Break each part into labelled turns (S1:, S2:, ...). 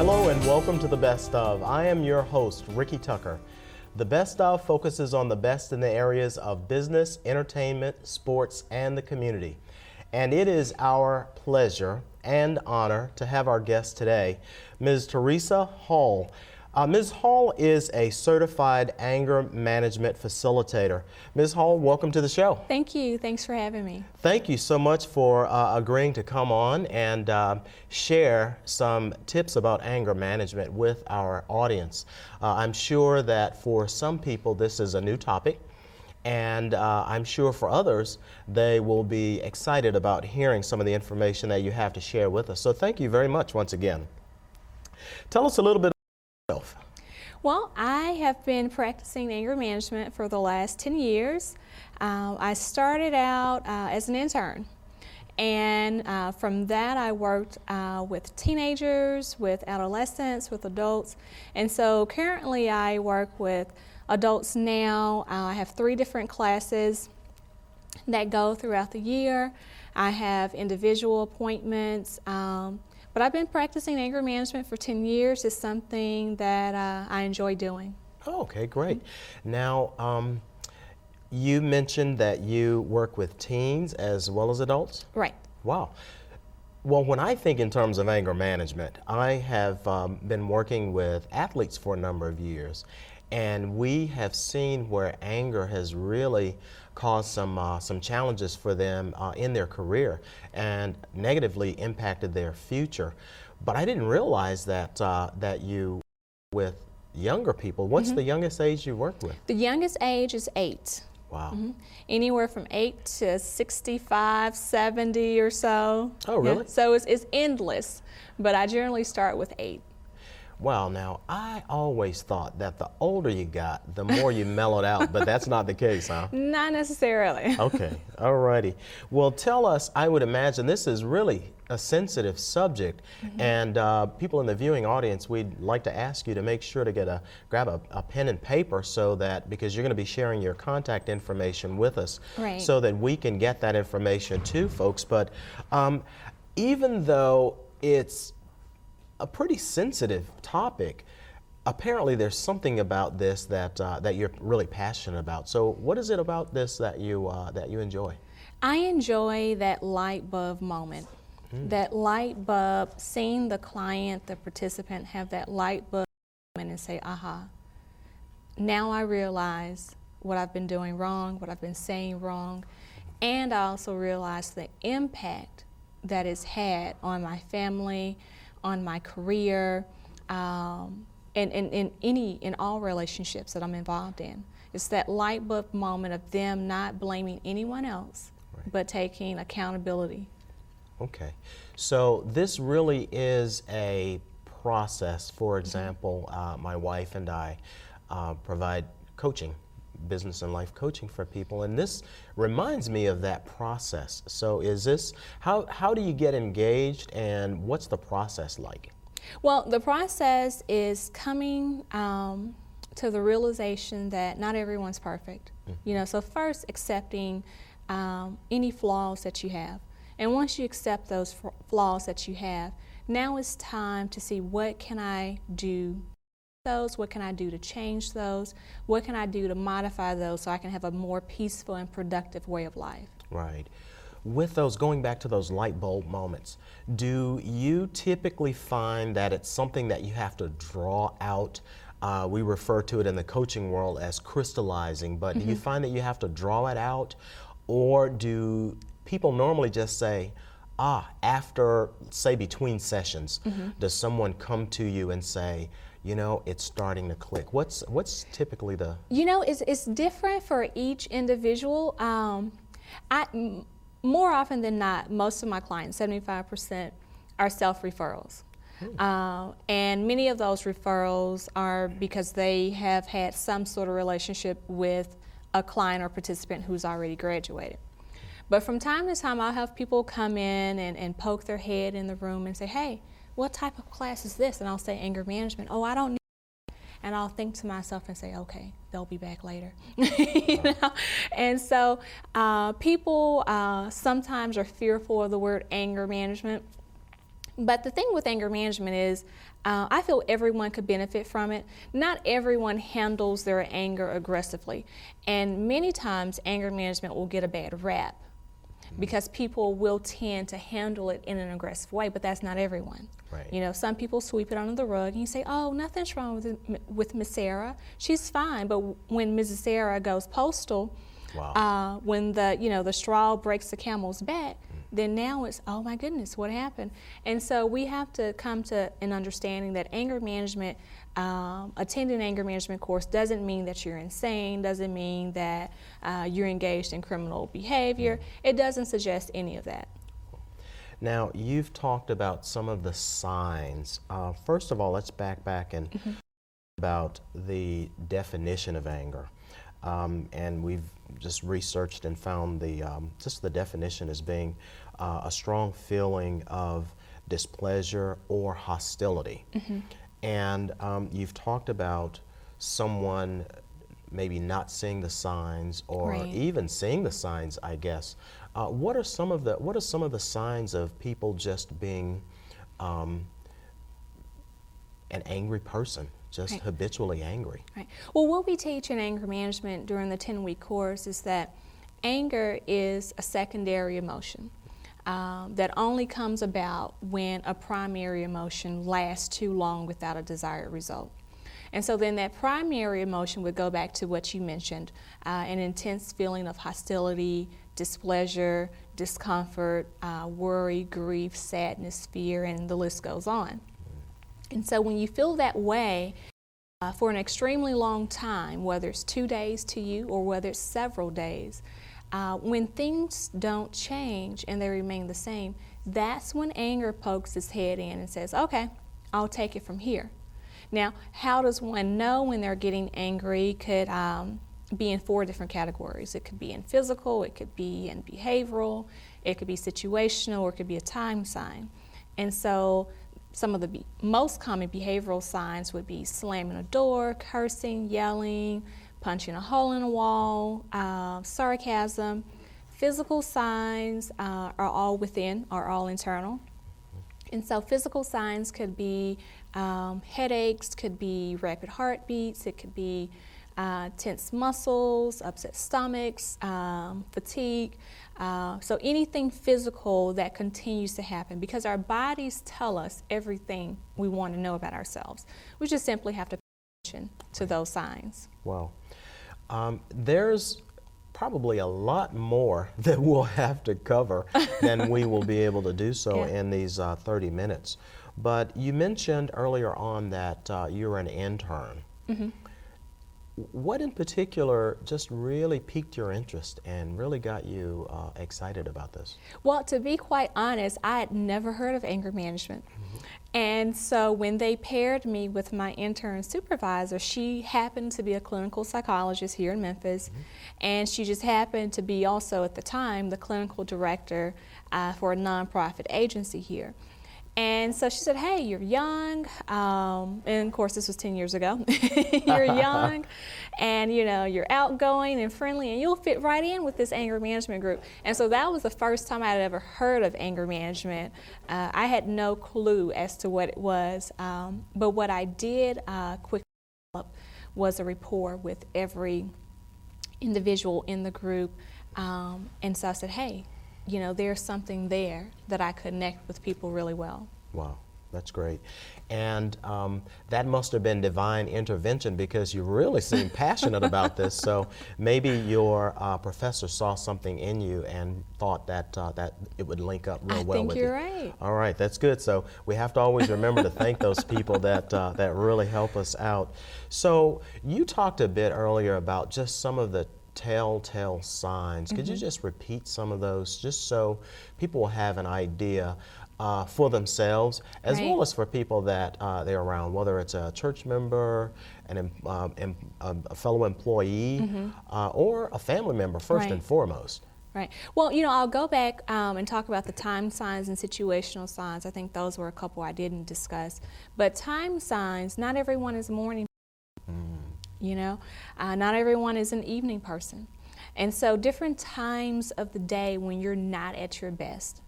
S1: Hello and welcome to The Best Of. I am your host, Ricky Tucker. The Best Of focuses on the best in the areas of business, entertainment, sports, and the community. And it is our pleasure and honor to have our guest today, Ms. Teresa Hall. Ms. Hall is a certified anger management facilitator. Ms. Hall, welcome to the show.
S2: Thank you. Thanks for having me.
S1: Thank you so much for agreeing to come on and share some tips about anger management with our audience. I'm sure that for some people this is a new topic, and I'm sure for others they will be excited about hearing some of the information that you have to share with us. So thank you very much once again. Tell us a little bit about yourself.
S2: Well, I have been practicing anger management for the last 10 years. I started out as an intern, and from that I worked with teenagers, with adolescents, with adults, and so currently I work with adults now. I have 3 different classes that go throughout the year. I have individual appointments. But I've been practicing anger management for 10 years. It's something that I enjoy doing.
S1: Oh, okay, great. Now, you mentioned that you work with teens as well as adults?
S2: Right.
S1: Wow. Well, when I think in terms of anger management, I have been working with athletes for a number of years, and we have seen where anger has really caused some challenges for them in their career and negatively impacted their future. But I didn't realize that that you with younger people. What's the youngest age you work with?
S2: The youngest age is 8.
S1: Wow.
S2: Anywhere from 8 to 65, 70 or so.
S1: Oh, really?
S2: Yeah. So it's endless, but I generally start with 8.
S1: Wow, now I always thought that the older you got, the more you mellowed out, but that's not the case, huh?
S2: Not necessarily.
S1: Okay, all righty. Well, tell us, I would imagine this is really a sensitive subject, and people in the viewing audience, we'd like to ask you to make sure to grab a pen and paper so that, because you're going to be sharing your contact information with us,
S2: Right.
S1: so that we can get that information to folks. But even though it's a pretty sensitive topic, apparently there's something about this that that you're really passionate about. So what is it about this that you enjoy?
S2: I enjoy that light bulb moment. That light bulb, seeing the client, the participant have that light bulb moment and say, aha, now I realize what I've been doing wrong, what I've been saying wrong, and I also realize the impact that it's had on my family, on my career, and in all relationships that I'm involved in. It's that light bulb moment of them not blaming anyone else,
S1: Right.
S2: but taking accountability.
S1: Okay, so this really is a process. For example, my wife and I provide coaching, business and life coaching for people, and this reminds me of that process. So is this, how do you get engaged, and what's the process like?
S2: Well, the process is coming to the realization that not everyone's perfect. You know, so first accepting any flaws that you have. And once you accept those flaws that you have, now it's time to see what can I do those, what can I do to change those, what can I do to modify those so I can have a more peaceful and productive way of life.
S1: Right. With those, going back to those light bulb moments, do you typically find that it's something that you have to draw out? We refer to it in the coaching world as crystallizing, but do you find that you have to draw it out, or do people normally just say, after, say, between sessions, does someone come to you and say, you know, it's starting to click? What's typically the...
S2: You know, it's different for each individual. More often than not, most of my clients, 75%, are self-referrals. And many of those referrals are because they have had some sort of relationship with a client or participant who's already graduated. But from time to time, I'll have people come in and poke their head in the room and say, hey, what type of class is this? And I'll say anger management. Oh, I don't need it. And I'll think to myself and say, okay, they'll be back later. You know? And so people sometimes are fearful of the word anger management. But the thing with anger management is I feel everyone could benefit from it. Not everyone handles their anger aggressively. And many times anger management will get a bad rap because people will tend to handle it in an aggressive way, but that's not everyone.
S1: Right.
S2: You know, some people sweep it under the rug and you say, oh, nothing's wrong with Miss Sarah. She's fine. But when Mrs. Sarah goes postal,
S1: Wow.
S2: when the straw breaks the camel's back, then now it's, oh my goodness, what happened? And so we have to come to an understanding that anger management, attending an anger management course doesn't mean that you're insane, doesn't mean that you're engaged in criminal behavior. It doesn't suggest any of that.
S1: Now, you've talked about some of the signs. First of all, let's back and about the definition of anger. And we've just researched and found just the definition as being a strong feeling of displeasure or hostility. And you've talked about someone maybe not seeing the signs or
S2: Right.
S1: even seeing the signs, I guess. What are some of the signs of people just being an angry person, just
S2: Right.
S1: habitually angry?
S2: Right. Well, what we teach in anger management during the 10-week course is that anger is a secondary emotion that only comes about when a primary emotion lasts too long without a desired result. And so then that primary emotion would go back to what you mentioned, an intense feeling of hostility, displeasure, discomfort, worry, grief, sadness, fear, and the list goes on. And so when you feel that way for an extremely long time, whether it's 2 days to you or whether it's several days, when things don't change and they remain the same, that's when anger pokes its head in and says, okay, I'll take it from here. Now, how does one know when they're getting angry? Could be in 4 different categories. It could be in physical, it could be in behavioral, it could be situational, or it could be a time sign. And so some of the most common behavioral signs would be slamming a door, cursing, yelling, punching a hole in a wall, sarcasm. Physical signs are all internal. And so physical signs could be headaches, could be rapid heartbeats, it could be tense muscles, upset stomachs, fatigue. So anything physical that continues to happen, because our bodies tell us everything we want to know about ourselves. We just simply have to pay attention to those signs.
S1: Wow. There's probably a lot more that we'll have to cover than we will be able to do so in these 30 minutes. But you mentioned earlier on that you're an intern. What in particular just really piqued your interest and really got you excited about this?
S2: Well, to be quite honest, I had never heard of anger management. And so when they paired me with my intern supervisor, she happened to be a clinical psychologist here in Memphis, and she just happened to be also at the time the clinical director for a nonprofit agency here. And so she said, hey, you're young, and of course this was 10 years ago. You're young, and you're outgoing and friendly, and you'll fit right in with this anger management group. And so that was the first time I had ever heard of anger management. I had no clue as to what it was, but what I did quickly develop was a rapport with every individual in the group, and so I said, hey, there's something there that I connect with people really well.
S1: Wow, that's great. And that must have been divine intervention because you really seem passionate about this. So maybe your professor saw something in you and thought that it would link up real well with you.
S2: I think you're right.
S1: All right, that's good. So we have to always remember to thank those people that really help us out. So you talked a bit earlier about just some of the telltale signs. Could you just repeat some of those just so people will have an idea for themselves as well as for people that they're around, whether it's a church member, a fellow employee, or a family member first and foremost?
S2: Right. Well, I'll go back and talk about the time signs and situational signs. I think those were a couple I didn't discuss. But time signs, not everyone is a morning. Not everyone is an evening person. And so different times of the day when you're not at your best,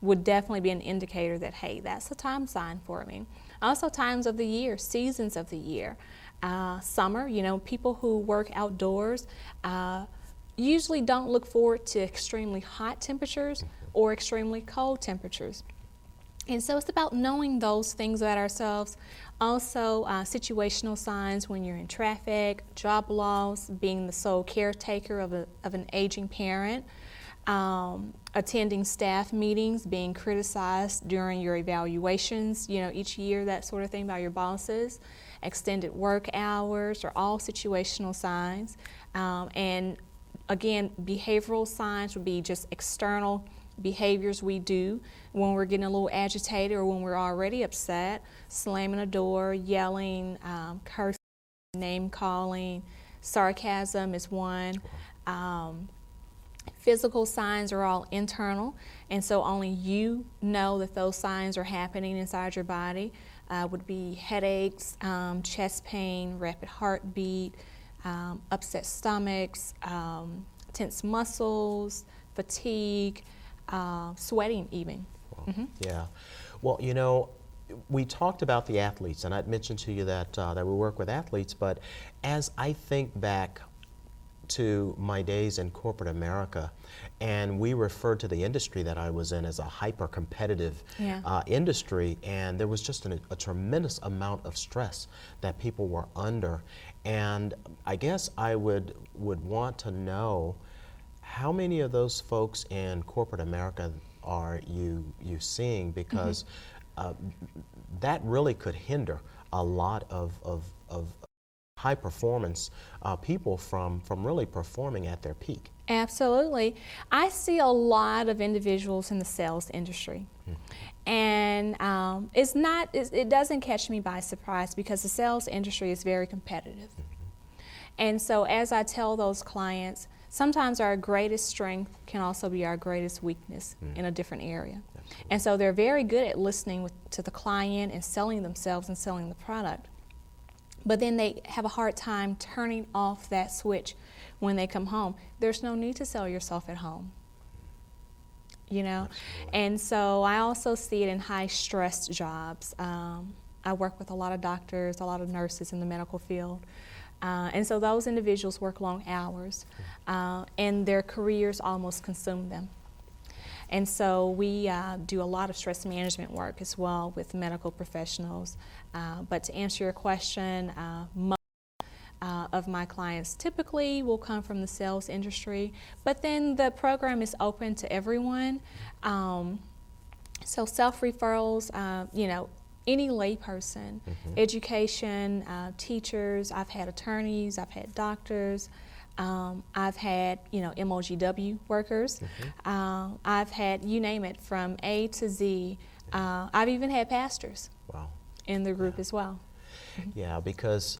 S2: would definitely be an indicator that, hey, that's a time sign for me. Also, times of the year, seasons of the year. Summer, you know, people who work outdoors usually don't look forward to extremely hot temperatures or extremely cold temperatures. And so it's about knowing those things about ourselves. Also, situational signs when you're in traffic, job loss, being the sole caretaker of an aging parent, attending staff meetings, being criticized during your evaluations, you know, each year, that sort of thing by your bosses, extended work hours are all situational signs. And again, behavioral signs would be just external behaviors we do when we're getting a little agitated or when we're already upset, slamming a door, yelling, cursing, name calling, sarcasm is one. Physical signs are all internal, and so only you know that those signs are happening inside your body. Would be headaches, chest pain, rapid heartbeat, upset stomachs, tense muscles, fatigue, sweating even.
S1: Yeah. Well, you know, we talked about the athletes, and I'd mentioned to you that, that we work with athletes, but as I think back to my days in corporate America, and we referred to the industry that I was in as a hyper-competitive industry, and there was just a tremendous amount of stress that people were under. And I guess I would want to know, how many of those folks in corporate America are you seeing? Because that really could hinder a lot of high performance people from really performing at their peak.
S2: Absolutely. I see a lot of individuals in the sales industry. And it doesn't catch me by surprise because the sales industry is very competitive. And so as I tell those clients, sometimes our greatest strength can also be our greatest weakness in a different area. Absolutely. And so they're very good at listening to the client and selling themselves and selling the product. But then they have a hard time turning off that switch when they come home. There's no need to sell yourself at home, you know?
S1: Absolutely.
S2: And so I also see it in high-stress jobs. I work with a lot of doctors, a lot of nurses in the medical field. And so those individuals work long hours, and their careers almost consume them. And so we do a lot of stress management work as well with medical professionals. But to answer your question, most of my clients typically will come from the sales industry, but then the program is open to everyone. So self-referrals, you know, any layperson, education, teachers, I've had attorneys, I've had doctors, I've had, you know, MOGW workers, I've had, you name it, from A to Z. I've even had pastors in the group as well.
S1: Yeah, because